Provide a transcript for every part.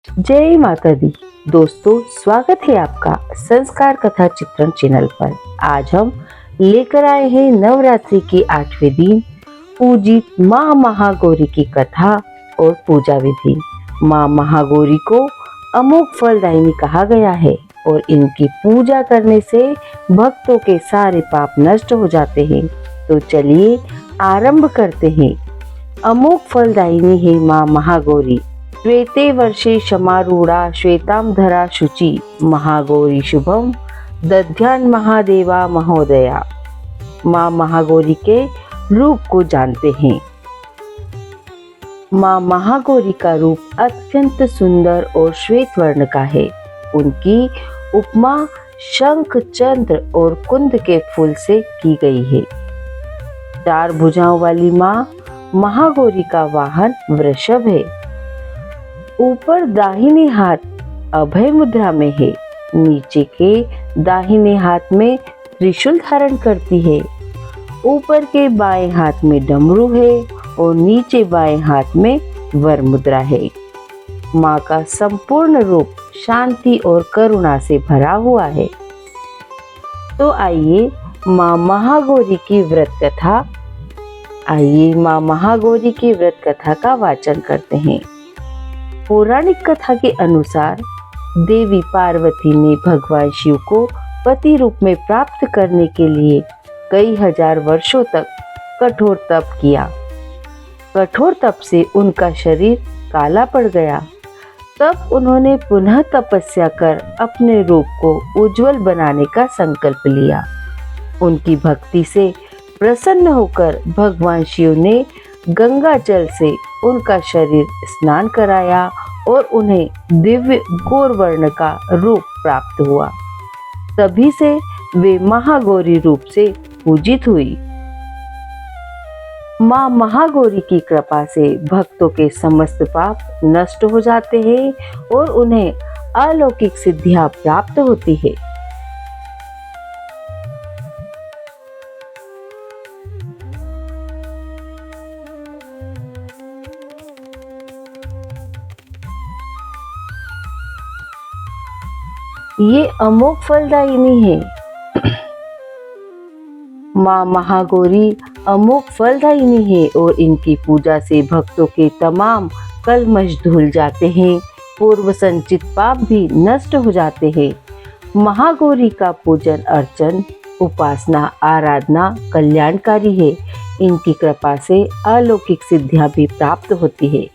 जय माता दी। दोस्तों, स्वागत है आपका संस्कार कथा चित्रण चैनल पर। आज हम लेकर आए हैं नवरात्रि के 8वें दिन पूजित माँ महागौरी की कथा और पूजा विधि। माँ महागौरी को अमोघ फलदायिनी कहा गया है और इनकी पूजा करने से भक्तों के सारे पाप नष्ट हो जाते हैं। तो चलिए आरंभ करते हैं। अमोघ फलदायिनी है माँ महागौरी। श्वेते वर्षे क्षमारूढ़ा श्वेतांबरा शुचि महागौरी शुभम दध्यान महादेवा महोदया। माँ महागौरी के रूप को जानते हैं। माँ महागौरी का रूप अत्यंत सुंदर और श्वेत वर्ण का है। उनकी उपमा शंख, चंद्र और कुंद के फूल से की गई है। 4 भुजाओं वाली माँ महागौरी का वाहन वृषभ है। ऊपर दाहिने हाथ अभय मुद्रा में है, नीचे के दाहिने हाथ में त्रिशूल धारण करती है। ऊपर के बाएं हाथ में डमरू है और नीचे बाएं हाथ में वर मुद्रा है। माँ का संपूर्ण रूप शांति और करुणा से भरा हुआ है। तो आइए माँ महागौरी की व्रत कथा का वाचन करते हैं। पौराणिक कथा के अनुसार देवी पार्वती ने भगवान शिव को पति रूप में प्राप्त करने के लिए कई हजार वर्षों तक कठोर तप किया। कठोर तप से उनका शरीर काला पड़ गया। तब उन्होंने पुनः तपस्या कर अपने रूप को उज्जवल बनाने का संकल्प लिया। उनकी भक्ति से प्रसन्न होकर भगवान शिव ने गंगा जल से उनका शरीर स्नान कराया और उन्हें दिव्य गौर वर्ण का रूप प्राप्त हुआ। तभी से वे महागौरी रूप से पूजित हुई। माँ महागौरी की कृपा से भक्तों के समस्त पाप नष्ट हो जाते हैं और उन्हें अलौकिक सिद्धियां प्राप्त होती है। ये अमोघ फलदायिनी है। माँ महागौरी अमोघ फलदायिनी है और इनकी पूजा से भक्तों के तमाम कलमश धुल जाते हैं। पूर्व संचित पाप भी नष्ट हो जाते हैं। महागौरी का पूजन अर्चन, उपासना, आराधना कल्याणकारी है। इनकी कृपा से अलौकिक सिद्धियां भी प्राप्त होती है।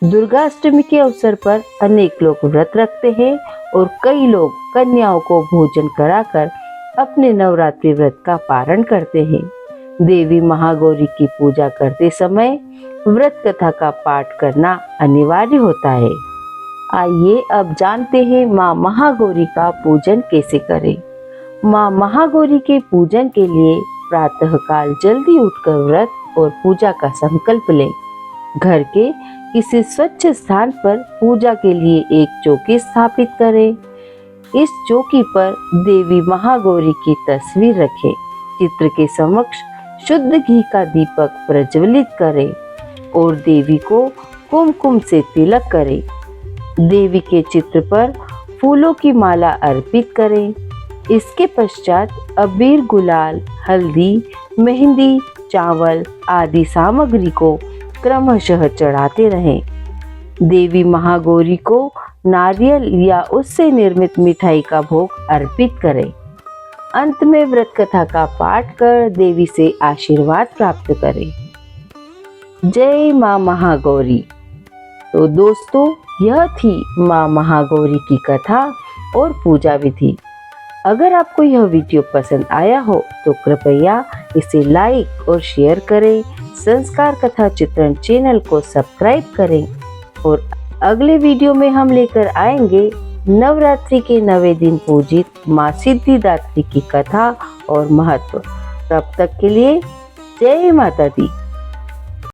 दुर्गा अष्टमी के अवसर पर अनेक लोग व्रत रखते हैं और कई लोग कन्याओं को भोजन कराकर अपने नवरात्रि व्रत का पारण करते हैं। देवी महागौरी की पूजा करते समय व्रत कथा का पाठ करना अनिवार्य होता है। आइए अब जानते हैं माँ महागौरी का पूजन कैसे करें। माँ महागौरी के पूजन के लिए प्रातःकाल जल्दी उठकर व्रत और पूजा का संकल्प लें। घर के किसी स्वच्छ स्थान पर पूजा के लिए एक चौकी स्थापित करें। इस चौकी पर देवी महागौरी की तस्वीर रखें। चित्र के समक्ष शुद्ध घी का दीपक प्रज्वलित करें और देवी को कुमकुम से तिलक करें। देवी के चित्र पर फूलों की माला अर्पित करें। इसके पश्चात अबीर, गुलाल, हल्दी, मेहंदी, चावल आदि सामग्री को क्रमशः चढ़ाते रहें। देवी महागौरी को नारियल या उससे निर्मित मिठाई का भोग अर्पित करें। अंत में व्रत कथा का पाठ कर देवी से आशीर्वाद प्राप्त करें। जय माँ महागौरी। तो दोस्तों, यह थी माँ महागौरी की कथा और पूजा विधि। अगर आपको यह वीडियो पसंद आया हो तो कृपया इसे लाइक और शेयर करें। संस्कार कथा चित्रण चैनल को सब्सक्राइब करें और अगले वीडियो में हम लेकर आएंगे नवरात्रि के 9वें दिन पूजित माँ सिद्धिदात्री की कथा और महत्व। तब तक के लिए जय माता दी।